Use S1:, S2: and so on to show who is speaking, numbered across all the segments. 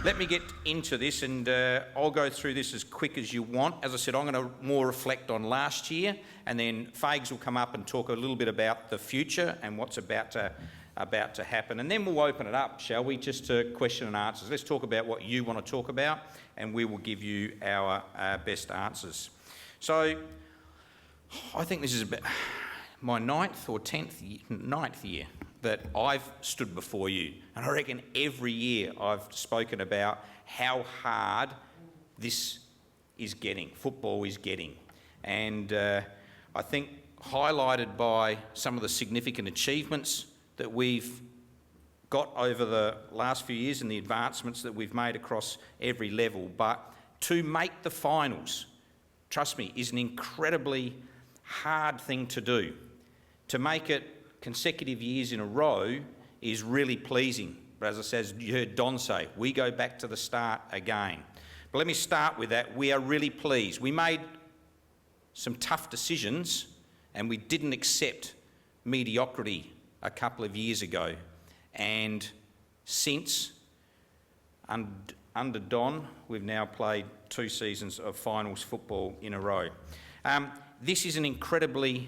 S1: let me get into this, and I'll go through this as quick as you want. As I said, I'm going to more reflect on last year, and then Fags will come up and talk a little bit about the future and what's about to happen. And then we'll open it up, shall we, just to question and answers. Let's talk about what you want to talk about, and we will give you our best answers. So I think this is about my ninth year that I've stood before you, and I reckon every year I've spoken about how hard this is getting, football is getting. And I think highlighted by some of the significant achievements that we've got over the last few years and the advancements that we've made across every level. But to make the finals, trust me, is an incredibly hard thing to do. To make it consecutive years in a row is really pleasing. But as I said, you heard Don say, we go back to the start again. But let me start with that. We are really pleased. We made some tough decisions and we didn't accept mediocrity a couple of years ago. And since, under Don, we've now played 2 seasons of finals football in a row. This is an incredibly,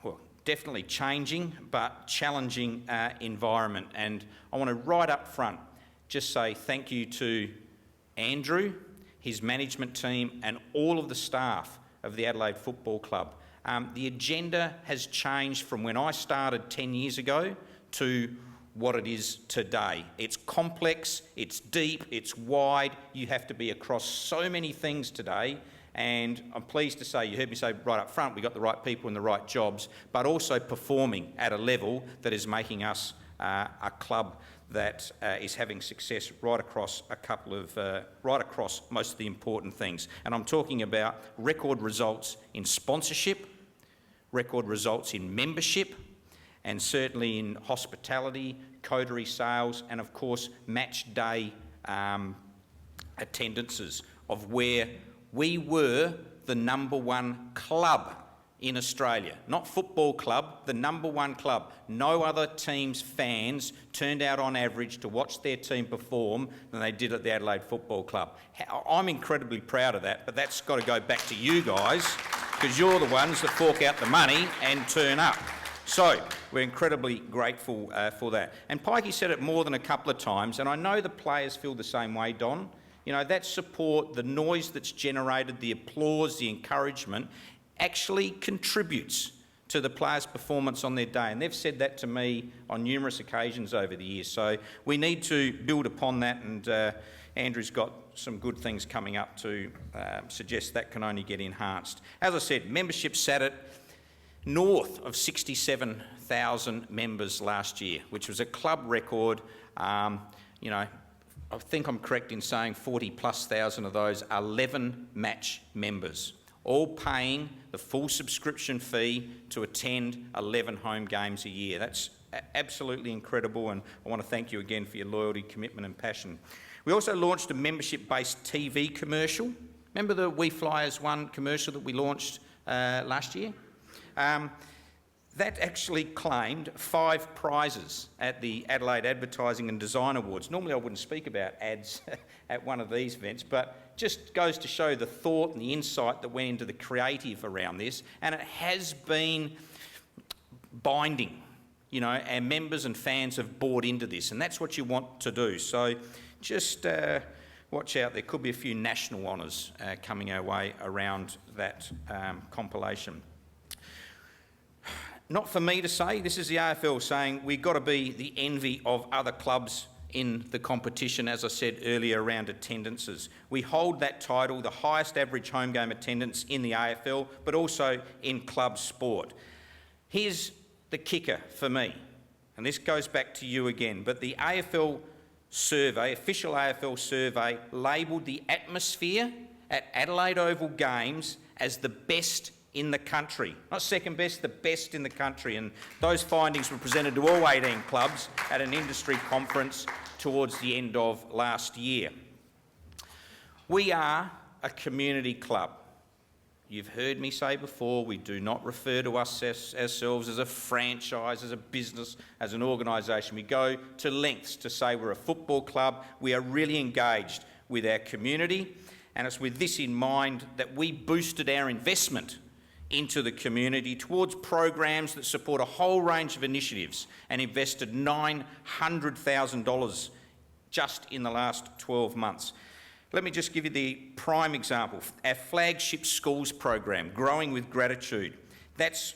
S1: well, definitely changing but challenging environment. And I want to right up front just say thank you to Andrew, his management team and all of the staff of the Adelaide Football Club. The agenda has changed from when I started 10 years ago to what it is today. It's complex, it's deep, it's wide. You have to be across so many things today. And I'm pleased to say, you heard me say right up front, we got the right people in the right jobs, but also performing at a level that is making us a club that is having success right across right across most of the important things. And I'm talking about record results in sponsorship, record results in membership, and certainly in hospitality, coterie sales, and of course match day attendances, of where we were the #1 club in Australia. Not football club, the #1 club. No other team's fans turned out on average to watch their team perform than they did at the Adelaide Football Club. I'm incredibly proud of that, but that's got to go back to you guys, because you're the ones that fork out the money and turn up. So we're incredibly grateful for that. And Pikey said it more than a couple of times, and I know the players feel the same way, Don. You know, that support, the noise that's generated, the applause, the encouragement, actually contributes to the players' performance on their day. And they've said that to me on numerous occasions over the years. So we need to build upon that, and Andrew's got some good things coming up to suggest that can only get enhanced. As I said, membership sat at north of 67,000 members last year, which was a club record. You know, I think I'm correct in saying 40,000+ of those are 11 match members, all paying the full subscription fee to attend 11 home games a year. That's absolutely incredible, and I want to thank you again for your loyalty, commitment and passion. We also launched a membership-based TV commercial. Remember the We Fly As One commercial that we launched last year? That actually claimed 5 prizes at the Adelaide Advertising and Design Awards. Normally I wouldn't speak about ads at one of these events, but just goes to show the thought and the insight that went into the creative around this, and it has been binding. You know, our members and fans have bought into this, and that's what you want to do. So just watch out, there could be a few national honours coming our way around that compilation. Not for me to say, this is the AFL saying we've got to be the envy of other clubs in the competition, as I said earlier, around attendances. We hold that title, the highest average home game attendance in the AFL, but also in club sport. Here's the kicker for me, and this goes back to you again, but the AFL survey, official AFL survey, labelled the atmosphere at Adelaide Oval Games as the best in the country. Not second best, the best in the country. And those findings were presented to all 18 clubs at an industry conference towards the end of last year. We are a community club. you've heard me say before, we do not refer to ourselves as a franchise, as a business, as an organisation. We go to lengths to say we're a football club. We are really engaged with our community, and it's with this in mind that we boosted our investment into the community towards programs that support a whole range of initiatives and invested $900,000 just in the last 12 months. Let me just give you the prime example. Our flagship schools program, Growing with Gratitude, it's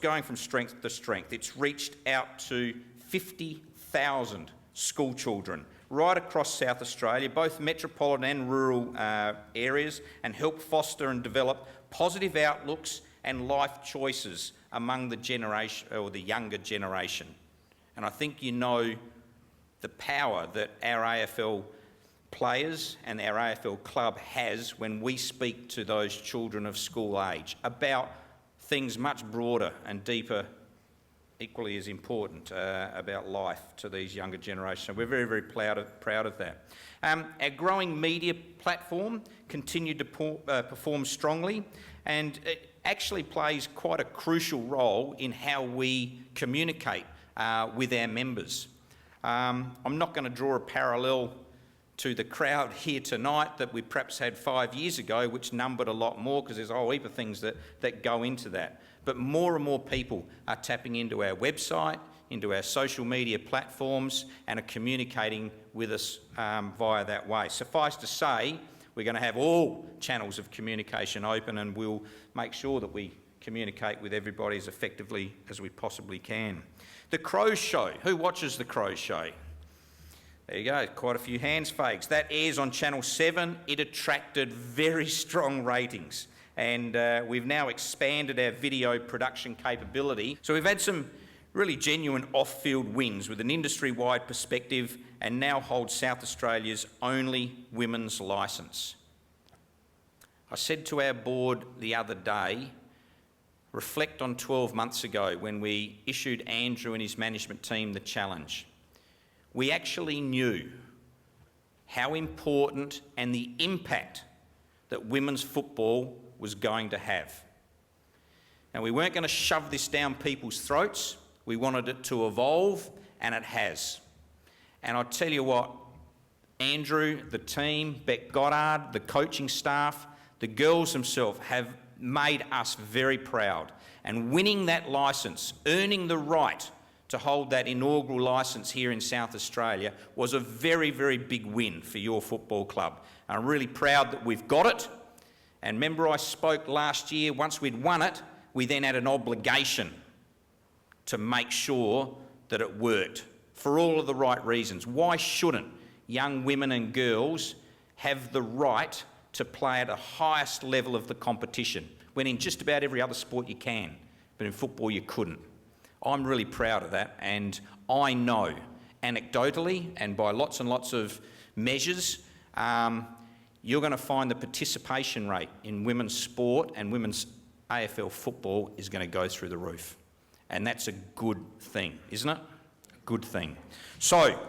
S1: going from strength to strength. It's reached out to 50,000 school children right across South Australia, both metropolitan and rural areas, and help foster and develop positive outlooks and life choices among the generation or the younger generation. And I think you know the power that our AFL players and our AFL club has when we speak to those children of school age about things much broader and deeper, equally as important, about life to these younger generations. So we're very, very proud of that. Our growing media platform continued to perform strongly, and it actually plays quite a crucial role in how we communicate with our members. I'm not going to draw a parallel to the crowd here tonight that we perhaps had 5 years ago, which numbered a lot more, because there's a whole heap of things that go into that. But more and more people are tapping into our website, into our social media platforms, and are communicating with us via that way. Suffice to say, we're going to have all channels of communication open, and we'll make sure that we communicate with everybody as effectively as we possibly can. The Crows Show. Who watches The Crows Show? There you go, quite a few hands fakes. That airs on Channel 7. It attracted very strong ratings, and we've now expanded our video production capability. So we've had some really genuine off-field wins with an industry-wide perspective, and now hold South Australia's only women's licence. I said to our board the other day, reflect on 12 months ago when we issued Andrew and his management team the challenge. We actually knew how important and the impact that women's football was going to have. And we weren't going to shove this down people's throats. We wanted it to evolve, and it has. And I tell you what, Andrew, the team, Beck Goddard, the coaching staff, the girls themselves have made us very proud. And winning that licence, earning the right to hold that inaugural licence here in South Australia was a very, very big win for your football club. And I'm really proud that we've got it. And remember, I spoke last year, once we'd won it, we then had an obligation to make sure that it worked for all of the right reasons. Why shouldn't young women and girls have the right to play at the highest level of the competition, when in just about every other sport you can, but in football you couldn't? I'm really proud of that, and I know anecdotally and by lots and lots of measures, you're going to find the participation rate in women's sport and women's AFL football is going to go through the roof. And that's a good thing, isn't it? A good thing. So,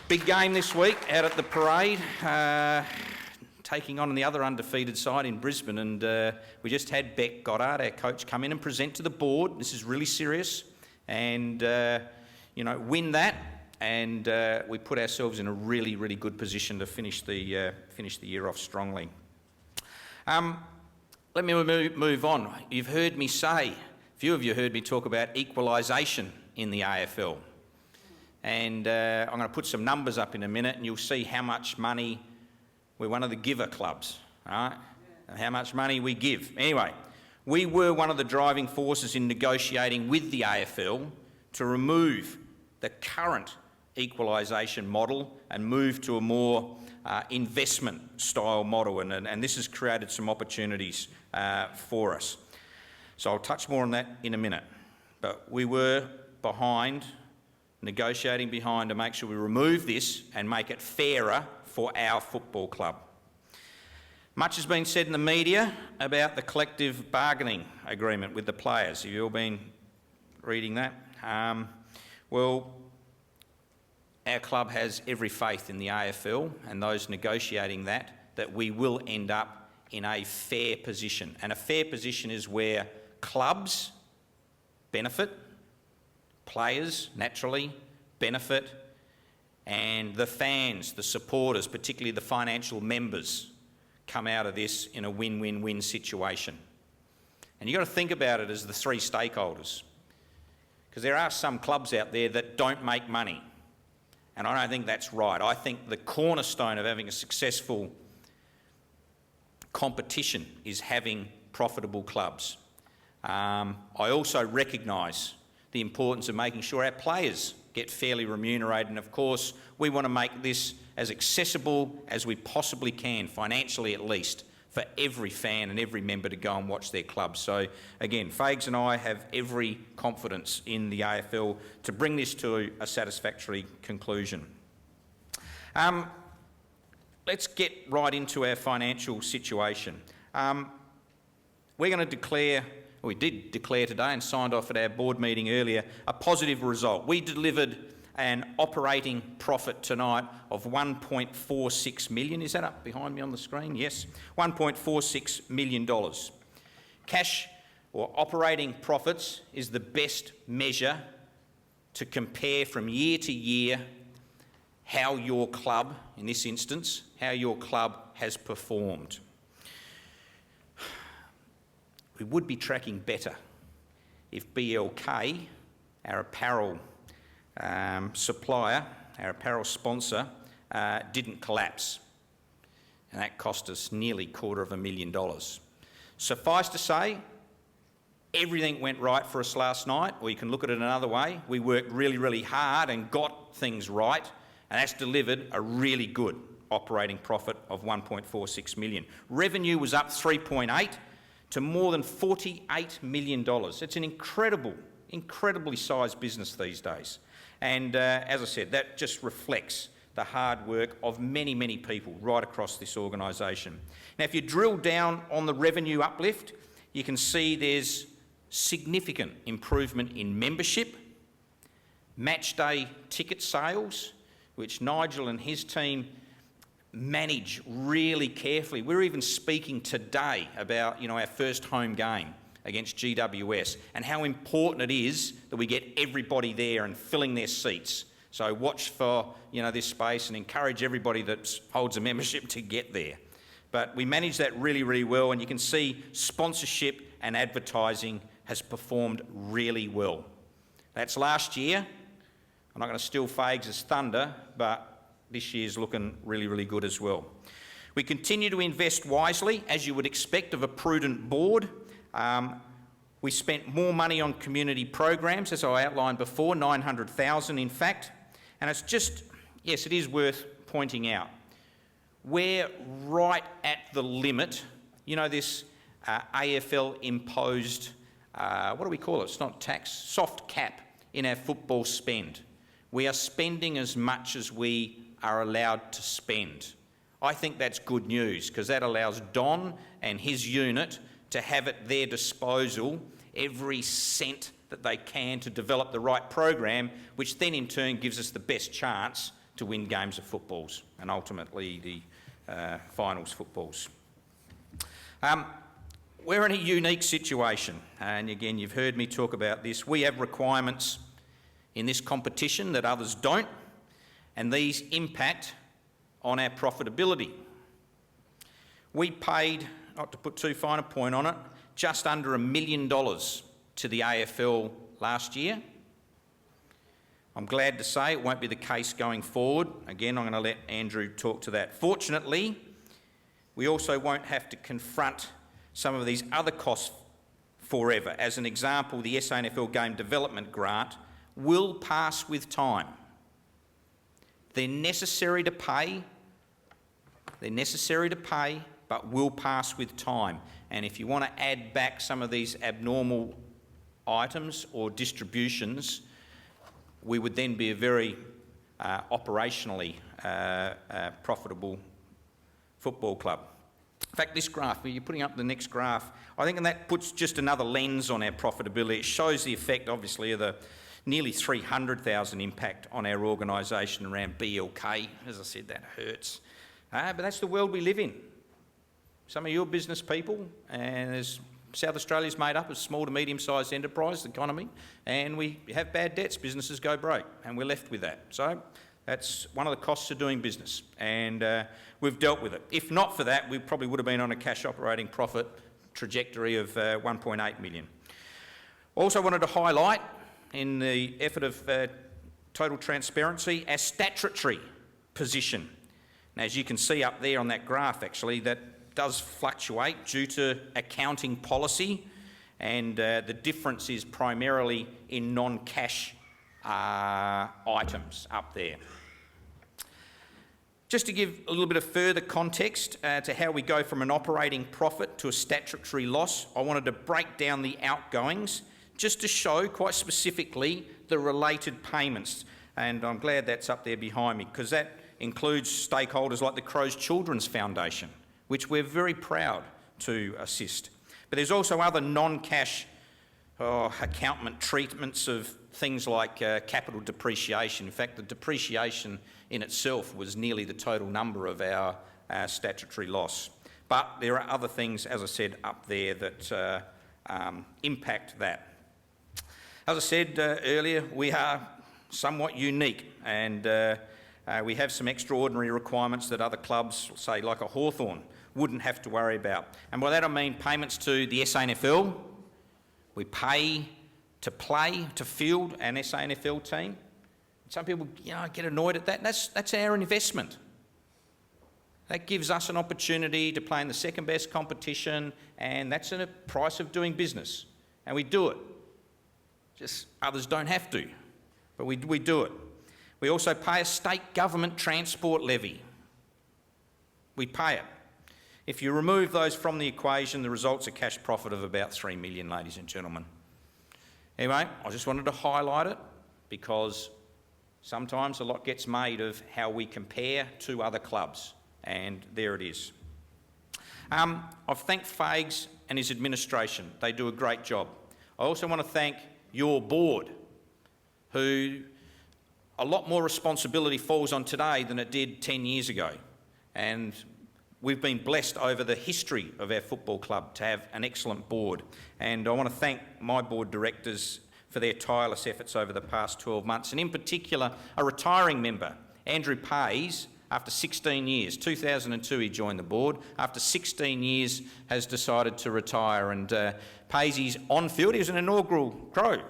S1: big game this week out at the Parade, taking on the other undefeated side in Brisbane. And we just had Beck Goddard, our coach, come in and present to the board. This is really serious. And, win that. And we put ourselves in a really, really good position to finish the year off strongly. Let me move on. You've heard me say, a few of you heard me talk about equalisation in the AFL. And I'm going to put some numbers up in a minute, and you'll see how much money, we're one of the giver clubs, all right? And how much money we give. Anyway, we were one of the driving forces in negotiating with the AFL to remove the current equalisation model and move to a more investment style model, and this has created some opportunities for us. So I'll touch more on that in a minute. But we were negotiating behind to make sure we remove this and make it fairer for our football club. Much has been said in the media about the collective bargaining agreement with the players. Have you all been reading that? Well, our club has every faith in the AFL and those negotiating that we will end up in a fair position. And a fair position is where clubs benefit, players naturally benefit, and the fans, the supporters, particularly the financial members, come out of this in a win-win-win situation. And you've got to think about it as the three stakeholders, because there are some clubs out there that don't make money, and I don't think that's right. I think the cornerstone of having a successful competition is having profitable clubs. I also recognise the importance of making sure our players get fairly remunerated, and of course we want to make this as accessible as we possibly can, financially at least, for every fan and every member to go and watch their club. So again, Fags and I have every confidence in the AFL to bring this to a satisfactory conclusion. Let's get right into our financial situation. We're going to declare, we did declare today and signed off at our board meeting earlier, a positive result. We delivered an operating profit tonight of $1.46 million. Is that up behind me on the screen? Yes, $1.46 million. Cash or operating profits is the best measure to compare from year to year how your club, in this instance, how your club has performed. We would be tracking better if BLK, our apparel supplier, our apparel sponsor, didn't collapse. And that cost us nearly $250,000. Suffice to say, everything went right for us last night, or you can look at it another way. We worked really, really hard and got things right, and that's delivered a really good operating profit of $1.46 million. Revenue was up 3.8 to more than $48 million. It's an incredibly sized business these days. And as I said, that just reflects the hard work of many, many people right across this organisation. Now, if you drill down on the revenue uplift, you can see there's significant improvement in membership, match day ticket sales, which Nigel and his team manage really carefully. We're even speaking today about, our first home game against GWS and how important it is that we get everybody there and filling their seats. So watch for, this space and encourage everybody that holds a membership to get there. But we manage that really, really well, and you can see sponsorship and advertising has performed really well. That's last year. I'm not going to steal Fags' thunder, but this year's looking really, really good as well. We continue to invest wisely, as you would expect of a prudent board. We spent more money on community programs, as I outlined before, $900,000 in fact. And it's just, yes, it is worth pointing out, we're right at the limit. This AFL imposed, what do we call it? It's not tax, soft cap in our football spend. We are spending as much as we are allowed to spend. I think that's good news, because that allows Don and his unit to have at their disposal every cent that they can to develop the right program, which then in turn gives us the best chance to win games of footballs and ultimately the finals footballs. We're in a unique situation, and again, you've heard me talk about this. We have requirements in this competition that others don't, and these impact on our profitability. We paid, not to put too fine a point on it, just under $1 million to the AFL last year. I'm glad to say it won't be the case going forward. Again, I'm going to let Andrew talk to that. Fortunately, we also won't have to confront some of these other costs forever. As an example, the SANFL Game Development Grant will pass with time. They're necessary to pay, but will pass with time. And if you want to add back some of these abnormal items or distributions, we would then be a very operationally profitable football club. In fact, this graph, you're putting up the next graph, I think that puts just another lens on our profitability. It shows the effect, obviously, of the nearly $300,000 impact on our organisation around BLK. As I said, that hurts. But that's the world we live in. Some of you are business people, and South Australia's made up of small to medium-sized enterprise economy, and we have bad debts. Businesses go broke, and we're left with that. So that's one of the costs of doing business, and we've dealt with it. If not for that, we probably would have been on a cash operating profit trajectory of 1.8 million. Also wanted to highlight, in the effort of total transparency, our statutory position. And as you can see up there on that graph, actually, that does fluctuate due to accounting policy, and the difference is primarily in non-cash items up there. Just to give a little bit of further context to how we go from an operating profit to a statutory loss, I wanted to break down the outgoings just to show quite specifically the related payments. And I'm glad that's up there behind me, because that includes stakeholders like the Crows Children's Foundation, which we're very proud to assist. But there's also other non-cash accountment treatments of things like capital depreciation. In fact, the depreciation in itself was nearly the total number of our statutory loss. But there are other things, as I said, up there that impact that. As I said earlier, we are somewhat unique, and we have some extraordinary requirements that other clubs, say like a Hawthorn, wouldn't have to worry about. And by that I mean payments to the SANFL. We pay to play, to field an SANFL team. Some people get annoyed at that. That's our investment. That gives us an opportunity to play in the second best competition, and that's a price of doing business. And we do it. Just others don't have to, but we do it. We also pay a state government transport levy. We pay it. If you remove those from the equation, the result's a cash profit of about 3 million, ladies and gentlemen. Anyway, I just wanted to highlight it because sometimes a lot gets made of how we compare to other clubs, and there it is. I've thanked Fags and his administration. They do a great job. I also want to thank your board, who a lot more responsibility falls on today than it did 10 years ago. And we've been blessed over the history of our football club to have an excellent board. And I want to thank my board directors for their tireless efforts over the past 12 months. And in particular, a retiring member, Andrew Pays, after 16 years, 2002 he joined the board, after 16 years has decided to retire. And Paisley's on field, he was an inaugural Crow,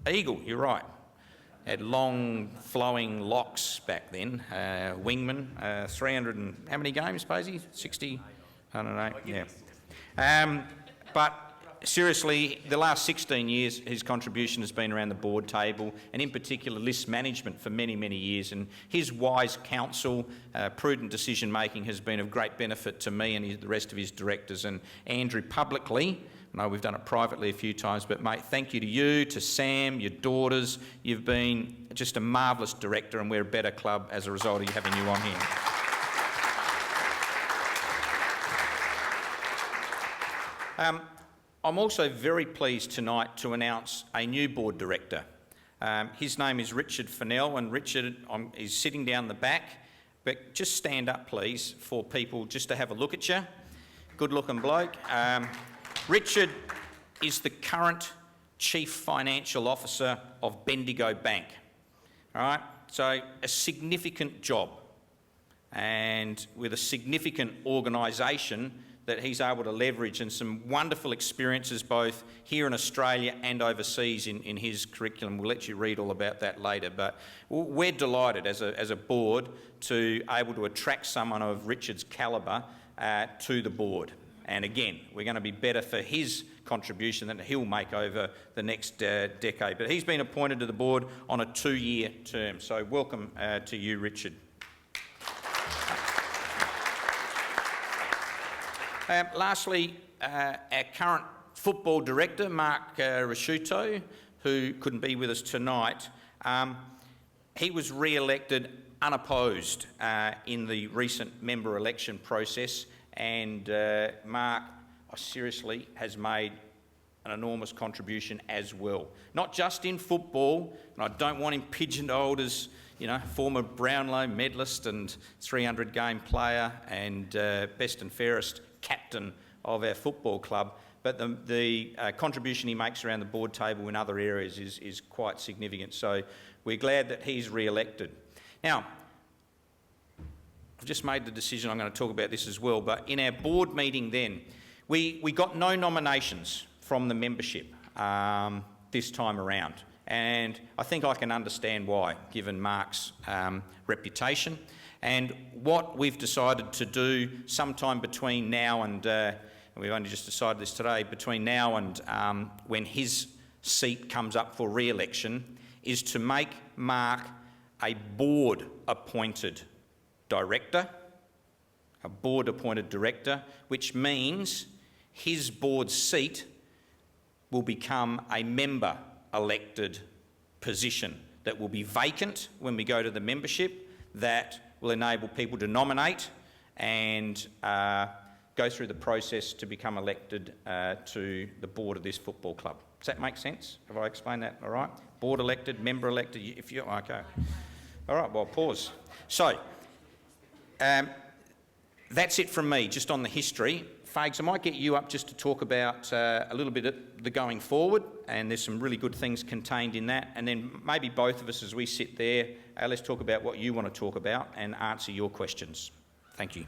S1: Eagle, you're right. Had long flowing locks back then, wingman, 300 and, how many games, Paisley? 60? I don't know, yeah. But seriously, the last 16 years, his contribution has been around the board table, and in particular list management for many, many years. And his wise counsel, prudent decision-making has been of great benefit to me and the rest of his directors. And Andrew, publicly, I know we've done it privately a few times, but mate, thank you to you, to Sam, your daughters. You've been just a marvellous director, and we're a better club as a result of having you on here. I'm also very pleased tonight to announce a new board director. His name is Richard Fennell, and Richard is sitting down the back, but just stand up please for people just to have a look at you. Good looking bloke. Richard is the current Chief Financial Officer of Bendigo Bank. All right, so a significant job, and with a significant organisation that he's able to leverage, and some wonderful experiences both here in Australia and overseas in his curriculum. We'll let you read all about that later, but we're delighted as a board to able to attract someone of Richard's calibre to the board. And again, we're going to be better for his contribution than he'll make over the next decade. But he's been appointed to the board on a 2-year term, so welcome to you, Richard. Lastly, our current football director, Mark Rasciuto, who couldn't be with us tonight, he was re-elected unopposed in the recent member election process, and Mark seriously has made an enormous contribution as well. Not just in football, and I don't want him pigeonholed as former Brownlow medalist and 300-game player and best and fairest captain of our football club. But the contribution he makes around the board table in other areas is quite significant. So we're glad that he's re-elected. Now, I've just made the decision, I'm going to talk about this as well, but in our board meeting then, we got no nominations from the membership this time around. And I think I can understand why, given Mark's reputation. And what we've decided to do sometime between now and we've only just decided this today, between now and when his seat comes up for re-election, is to make Mark a board-appointed director, which means his board seat will become a member-elected position that will be vacant when we go to the membership, that will enable people to nominate and go through the process to become elected to the board of this football club. Does that make sense? Have I explained that all right? Board elected, member elected, if you... Okay. All right, well, pause. So, that's it from me, just on the history. Fags, I might get you up just to talk about a little bit of the going forward, and there's some really good things contained in that. And then maybe both of us, as we sit there, let's talk about what you want to talk about and answer your questions. Thank you.